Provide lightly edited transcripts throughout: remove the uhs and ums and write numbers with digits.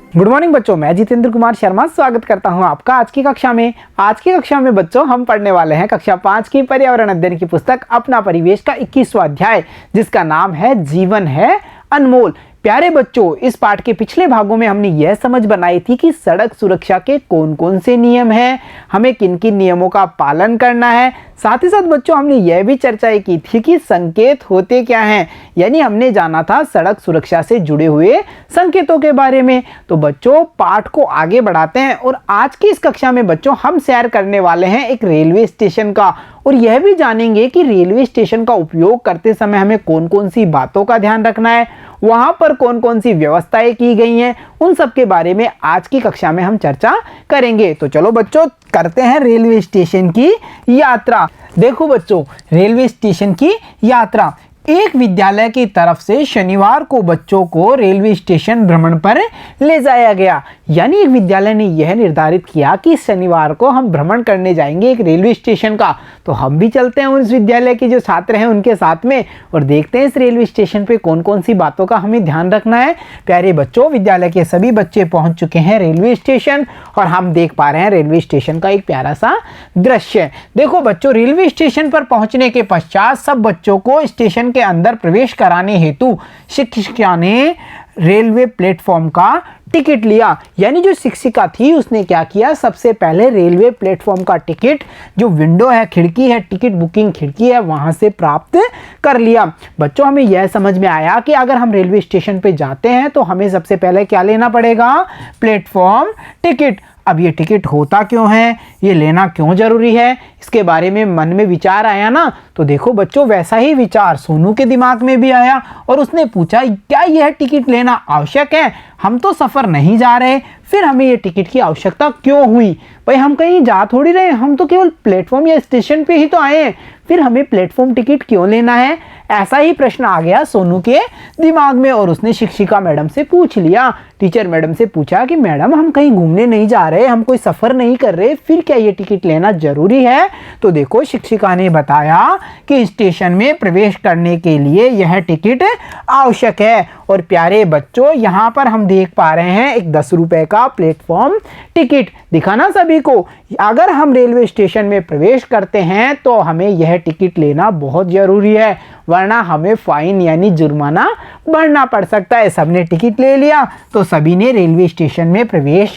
Good morning बच्चों, मैं जितेंद्र कुमार शर्मा स्वागत करता हूं आपका आज की कक्षा में। आज की कक्षा में बच्चों हम पढ़ने वाले हैं कक्षा 5 की पर्यावरण अध्ययन की पुस्तक अपना परिवेश का 21वां अध्याय, जिसका नाम है जीवन है अनमोल। प्यारे बच्चों, इस पाठ के पिछले भागों में हमने यह समझ बनाई थी कि सड़क सुरक्षा के कौन कौन से नियम हैं, हमें किन किन नियमों का पालन करना है। साथ ही साथ बच्चों हमने यह भी चर्चा की थी कि संकेत होते क्या हैं, यानी हमने जाना था सड़क सुरक्षा से जुड़े हुए संकेतों के बारे में। तो बच्चों पाठ को आगे बढ़ाते हैं और आज की इस कक्षा में बच्चों हम सैर करने वाले हैं एक रेलवे स्टेशन का, और यह भी जानेंगे कि रेलवे स्टेशन का उपयोग करते समय हमें कौन कौन सी बातों का ध्यान रखना है, वहां पर कौन कौन सी व्यवस्थाएं की गई हैं, उन सब के बारे में आज की कक्षा में हम चर्चा करेंगे। तो चलो बच्चों करते हैं रेलवे स्टेशन की यात्रा। देखो बच्चों, रेलवे स्टेशन की यात्रा एक विद्यालय की तरफ से शनिवार को बच्चों को रेलवे स्टेशन भ्रमण पर ले जाया गया। यानी एक विद्यालय ने यह निर्धारित किया कि शनिवार को हम भ्रमण करने जाएंगे एक रेलवे स्टेशन का। तो हम भी चलते हैं उस विद्यालय के जो छात्र हैं उनके साथ में और देखते हैं इस रेलवे स्टेशन पे कौन कौन सी बातों का हमें ध्यान रखना है। प्यारे बच्चों, विद्यालय के सभी बच्चे पहुंच चुके हैं रेलवे स्टेशन और हम देख पा रहे हैं रेलवे स्टेशन का एक प्यारा सा दृश्य। देखो बच्चों, रेलवे स्टेशन पर पहुंचने के पश्चात सब बच्चों को स्टेशन के अंदर प्रवेश कराने हेतु शिक्षिका ने रेलवे प्लेटफॉर्म का टिकट लिया। यानी जो शिक्षिका थी उसने क्या किया, सबसे पहले रेलवे प्लेटफॉर्म का टिकट, जो विंडो है, खिड़की है, टिकट बुकिंग खिड़की है, वहां से प्राप्त कर लिया। बच्चों हमें यह समझ में आया कि अगर हम रेलवे स्टेशन पे जाते हैं तो हमें सबसे पहले क्या लेना पड़ेगा, प्लेटफॉर्म टिकट। अब ये टिकट होता क्यों है, ये लेना क्यों जरूरी है, इसके बारे में मन में विचार आया ना। तो देखो बच्चों, वैसा ही विचार सोनू के दिमाग में भी आया और उसने पूछा क्या यह टिकट लेना आवश्यक है, हम तो सफर नहीं जा रहे, फिर हमें ये टिकट की आवश्यकता क्यों हुई। भाई हम कहीं जा थोड़ी रहे, हम तो केवल प्लेटफॉर्म या स्टेशन पे ही तो आए हैं, फिर हमें प्लेटफॉर्म टिकट क्यों लेना है। ऐसा ही प्रश्न आ गया सोनू के दिमाग में और उसने शिक्षिका मैडम से पूछ लिया, टीचर मैडम से पूछा कि मैडम हम कहीं घूमने नहीं जा रहे, हम कोई सफर नहीं कर रहे, फिर क्या ये टिकट लेना जरूरी है। तो देखो शिक्षिका ने बताया कि स्टेशन में प्रवेश करने के लिए यह टिकट आवश्यक है। और प्यारे बच्चों, यहाँ पर हम देख पा रहे हैं एक 10 रुपए का प्लेटफॉर्म टिकट दिखा ना सभी को। अगर हम रेलवे स्टेशन में प्रवेश करते हैं तो हमें यह टिकट लेना बहुत जरूरी है, वरना हमें फाइन यानी जुर्माना भरना पड़ सकता है। सबने टिकट ले लिया तो सभी ने रेलवे स्टेशन में प्रवेश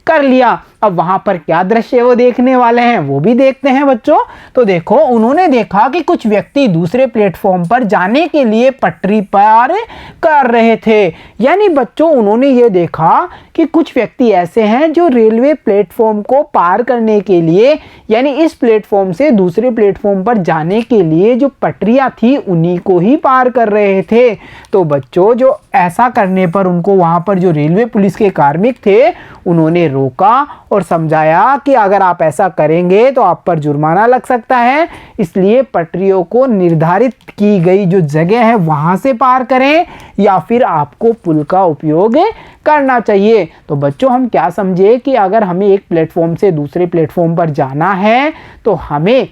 कर लिया। अब वहां पर क्या दृश्य वो देखने वाले हैं वो भी देखते हैं बच्चों। तो देखो, उन्होंने देखा कि कुछ व्यक्ति दूसरे प्लेटफॉर्म पर जाने के लिए पटरी पार कर रहे थे। यानी बच्चों उन्होंने ये देखा कि कुछ व्यक्ति ऐसे हैं जो रेलवे प्लेटफॉर्म को पार करने के लिए, यानी इस प्लेटफॉर्म से दूसरे प्लेटफॉर्म पर जाने के लिए जो पटरियां थी उन्हीं को ही पार कर रहे थे। तो बच्चों जो ऐसा करने पर उनको वहां पर जो रेलवे पुलिस के कार्मिक थे उन्होंने रोका और समझाया कि अगर आप ऐसा करेंगे तो आप पर जुर्माना लग सकता है, इसलिए पटरियों को निर्धारित की गई जो जगह है वहां से पार करें या फिर आपको पुल का उपयोग करना चाहिए। तो बच्चों हम क्या समझे कि अगर हमें एक प्लेटफॉर्म से दूसरे प्लेटफॉर्म पर जाना है तो हमें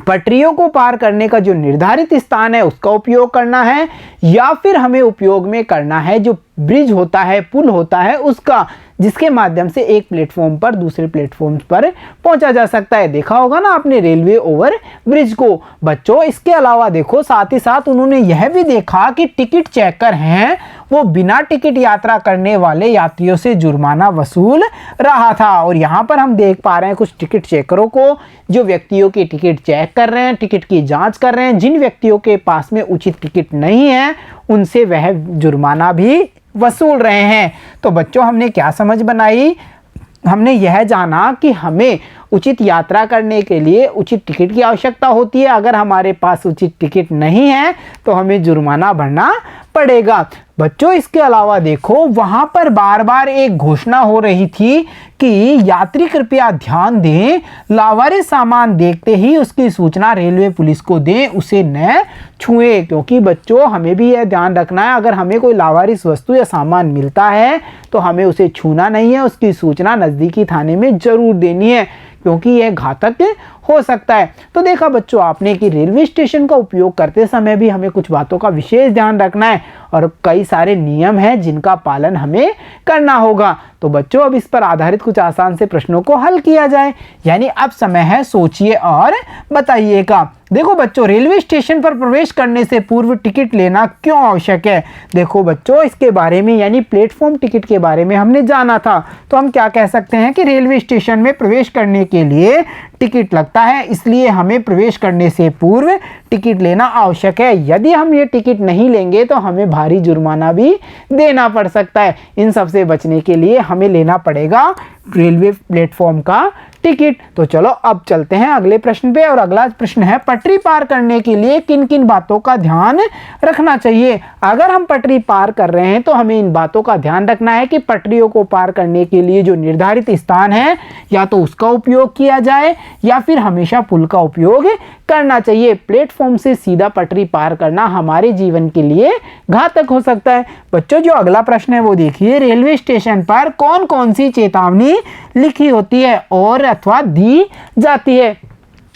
पटरियों को पार करने का जो निर्धारित स्थान है उसका उपयोग करना है, या फिर हमें उपयोग में करना है जो ब्रिज होता है, पुल होता है उसका, जिसके माध्यम से एक प्लेटफॉर्म पर दूसरे प्लेटफॉर्म पर पहुंचा जा सकता है। देखा होगा ना आपने रेलवे ओवर ब्रिज को। बच्चों इसके अलावा देखो साथ ही साथ उन्होंने यह भी देखा कि टिकट चेकर हैं वो बिना टिकट यात्रा करने वाले यात्रियों से जुर्माना वसूल रहा था। और यहाँ पर हम देख पा रहे हैं कुछ टिकट चेकरों को जो व्यक्तियों की टिकट चेक कर रहे हैं, टिकट की जांच कर रहे हैं। जिन व्यक्तियों के पास में उचित टिकट नहीं है उनसे वह जुर्माना भी वसूल रहे हैं। तो बच्चों हमने क्या समझ बनाई, हमने यह जाना कि हमें उचित यात्रा करने के लिए उचित टिकट की आवश्यकता होती है। अगर हमारे पास उचित टिकट नहीं है तो हमें जुर्माना भरना पड़ेगा। बच्चों इसके अलावा देखो वहां पर बार बार एक घोषणा हो रही थी कि यात्री कृपया ध्यान दें, लावारिस सामान देखते ही उसकी सूचना रेलवे पुलिस को दें, उसे न छुएं। क्योंकि बच्चों हमें भी यह ध्यान रखना है, अगर हमें कोई लावारिस वस्तु या सामान मिलता है तो हमें उसे छूना नहीं है, उसकी सूचना नजदीकी थाने में जरूर देनी है। क्योंकि यह घातक हो सकता है। तो देखा बच्चों आपने कि रेलवे स्टेशन का उपयोग करते समय भी हमें कुछ बातों का विशेष ध्यान रखना है और कई सारे नियम हैं जिनका पालन हमें करना होगा। तो बच्चों अब इस पर आधारित कुछ आसान से प्रश्नों को हल किया जाए, यानी अब समय है सोचिए और बताइएगा। देखो बच्चों, रेलवे स्टेशन पर प्रवेश करने से पूर्व टिकट लेना क्यों आवश्यक है? देखो बच्चों, इसके बारे में यानी प्लेटफॉर्म टिकट के बारे में हमने जाना था, तो हम क्या कह सकते हैं कि रेलवे स्टेशन में प्रवेश करने के लिए टिकट लगता है, इसलिए हमें प्रवेश करने से पूर्व टिकट लेना आवश्यक है। यदि हम ये टिकट नहीं लेंगे तो हमें भारी जुर्माना भी देना पड़ सकता है। इन सब से बचने के लिए हमें लेना पड़ेगा रेलवे प्लेटफॉर्म का टिकट। तो चलो अब चलते हैं अगले प्रश्न पे, और अगला प्रश्न है पटरी पार करने के लिए किन किन बातों का ध्यान रखना चाहिए? अगर हम पटरी पार कर रहे हैं तो हमें इन बातों का ध्यान रखना है कि पटरियों को पार करने के लिए जो निर्धारित स्थान है या तो उसका उपयोग किया जाए या फिर हमेशा पुल का उपयोग करना चाहिए। प्लेटफॉर्म से सीधा पटरी पार करना हमारे जीवन के लिए घातक हो सकता है। बच्चों जो अगला प्रश्न है वो देखिए, रेलवे स्टेशन पर कौन कौन सी चेतावनी लिखी होती है और अथवा दी जाती है?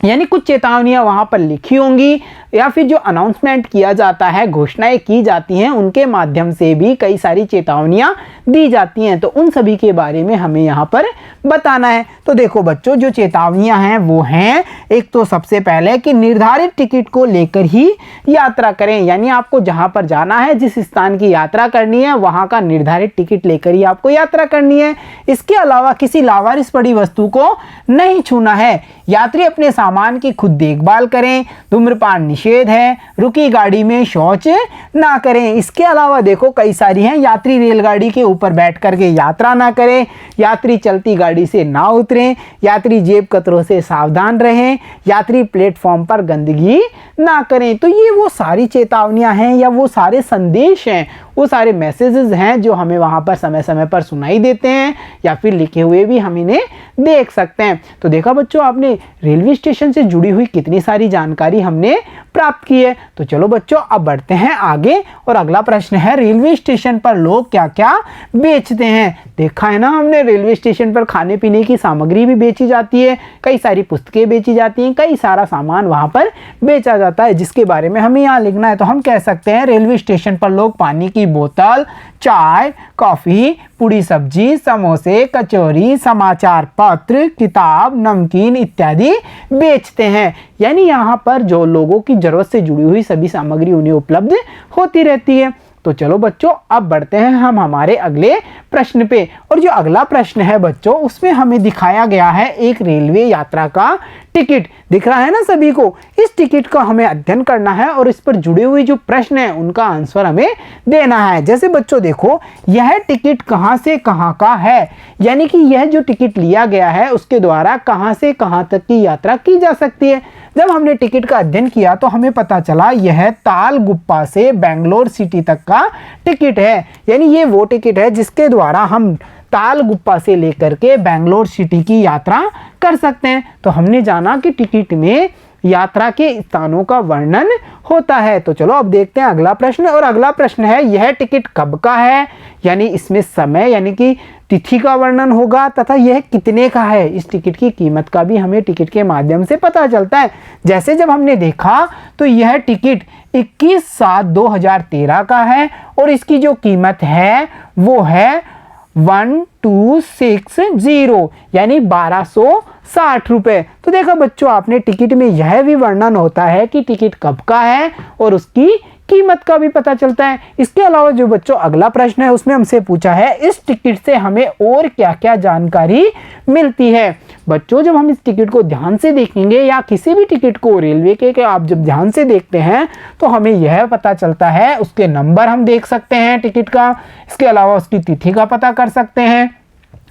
यानी कुछ चेतावनियां वहां पर लिखी होंगी या फिर जो अनाउंसमेंट किया जाता है, घोषणाएं की जाती हैं, उनके माध्यम से भी कई सारी चेतावनियां दी जाती हैं। तो उन सभी के बारे में हमें यहाँ पर बताना है। तो देखो बच्चों, जो चेतावनियां हैं वो हैं, एक तो सबसे पहले कि निर्धारित टिकट को लेकर ही यात्रा करें, यानी आपको जहां पर जाना है, जिस स्थान की यात्रा करनी है, वहां का निर्धारित टिकट लेकर ही आपको यात्रा करनी है। इसके अलावा किसी लावारिस पड़ी वस्तु को नहीं छूना है। यात्री अपने सामान की खुद देखभाल करें। धूम्रपान निषेध है। रुकी गाड़ी में शौच ना करें। इसके अलावा देखो कई सारी हैं, यात्री रेलगाड़ी के ऊपर बैठ करके यात्रा ना करें। यात्री चलती गाड़ी से ना उतरें। यात्री जेब कतरों से सावधान रहें। यात्री प्लेटफॉर्म पर गंदगी ना करें। तो ये वो सारी चेतावनियां हैं या वो सारे संदेश हैं, वो सारे मैसेजेस हैं जो हमें वहां पर समय समय पर सुनाई देते हैं या फिर लिखे हुए भी हम इन्हें देख सकते हैं। तो देखा बच्चों आपने रेलवे स्टेशन से जुड़ी हुई कितनी सारी जानकारी हमने प्राप्त की है। तो चलो बच्चों अब बढ़ते हैं आगे, और अगला प्रश्न है रेलवे स्टेशन पर लोग क्या क्या बेचते हैं? देखा है ना हमने, रेलवे स्टेशन पर खाने पीने की सामग्री भी बेची जाती है, कई सारी पुस्तकें बेची जाती हैं, कई सारा सामान वहां पर बेचा जाता है जिसके बारे में हमें यहाँ लिखना है। तो हम कह सकते हैं रेलवे स्टेशन पर लोग पानी की बोतल, चाय, कॉफी, पूरी सब्जी, समोसे, कचौरी, समाचार पत्र, किताब, नमकीन इत्यादि बेचते हैं। यानी यहाँ पर जो लोगों की जरूरत से जुड़ी हुई सभी सामग्री उन्हें उपलब्ध होती रहती है। तो चलो बच्चों अब बढ़ते हैं हम हमारे अगले प्रश्न पे, और जो अगला प्रश्न है बच्चों उसमें हमें दिखाया गया है एक रेलवे यात्रा का टिकट। दिख रहा है ना सभी को? इस टिकट का हमें अध्ययन करना है और इस पर जुड़े हुए जो प्रश्न है उनका आंसर हमें देना है। जैसे बच्चों देखो, यह टिकट कहां से कहां का है, यानी कि यह जो टिकट लिया गया है उसके द्वारा कहां से कहां तक की यात्रा की जा सकती है। जब हमने टिकट का अध्ययन किया तो हमें पता चला यह तालगुप्पा से बेंगलोर सिटी तक का टिकट है। यानी ये वो टिकट है जिसके द्वारा हम तालगुप्पा से लेकर के बेंगलोर सिटी की यात्रा कर सकते हैं। तो हमने जाना कि टिकट में यात्रा के स्थानों का वर्णन होता है। तो चलो अब देखते हैं अगला प्रश्न, और अगला प्रश्न है यह टिकट कब का है, यानी इसमें समय यानी कि तिथि का वर्णन होगा, तथा यह कितने का है। इस टिकट की कीमत का भी हमें टिकट के माध्यम से पता चलता है। जैसे जब हमने देखा तो यह टिकट 21/7/2013 का है और इसकी जो कीमत है वो है 1260, यानी 1260 रुपए। तो देखा बच्चों आपने, टिकट में यह भी वर्णन होता है कि टिकट कब का है और उसकी कीमत का भी पता चलता है। इसके अलावा जो बच्चों अगला प्रश्न है उसमें हमसे पूछा है इस टिकट से हमें और क्या क्या जानकारी मिलती है। बच्चों जब हम इस टिकट को ध्यान से देखेंगे या किसी भी टिकट को रेलवे के आप जब ध्यान से देखते हैं तो हमें यह पता चलता है, उसके नंबर हम देख सकते हैं टिकट का, इसके अलावा उसकी तिथि का पता कर सकते हैं,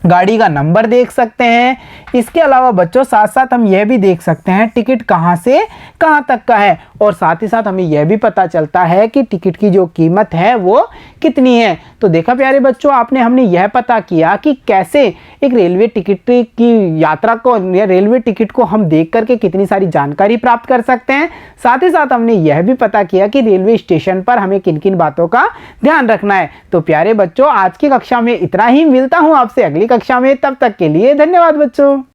गाड़ी का नंबर देख सकते हैं। इसके अलावा बच्चों साथ साथ हम यह भी देख सकते हैं टिकट कहां से कहां तक का है, और साथ ही साथ हमें यह भी पता चलता है कि टिकट की जो कीमत है वो कितनी है। तो देखा प्यारे बच्चों आपने, हमने यह पता किया कि कैसे एक रेलवे टिकट की यात्रा को या रेलवे टिकट को हम देख करके कितनी सारी जानकारी प्राप्त कर सकते हैं। साथ ही साथ हमने यह भी पता किया कि रेलवे स्टेशन पर हमें किन किन बातों का ध्यान रखना है। तो प्यारे बच्चों आज की कक्षा में इतना ही, मिलता हूं आपसे अगली कक्षा में, तब तक के लिए धन्यवाद बच्चों।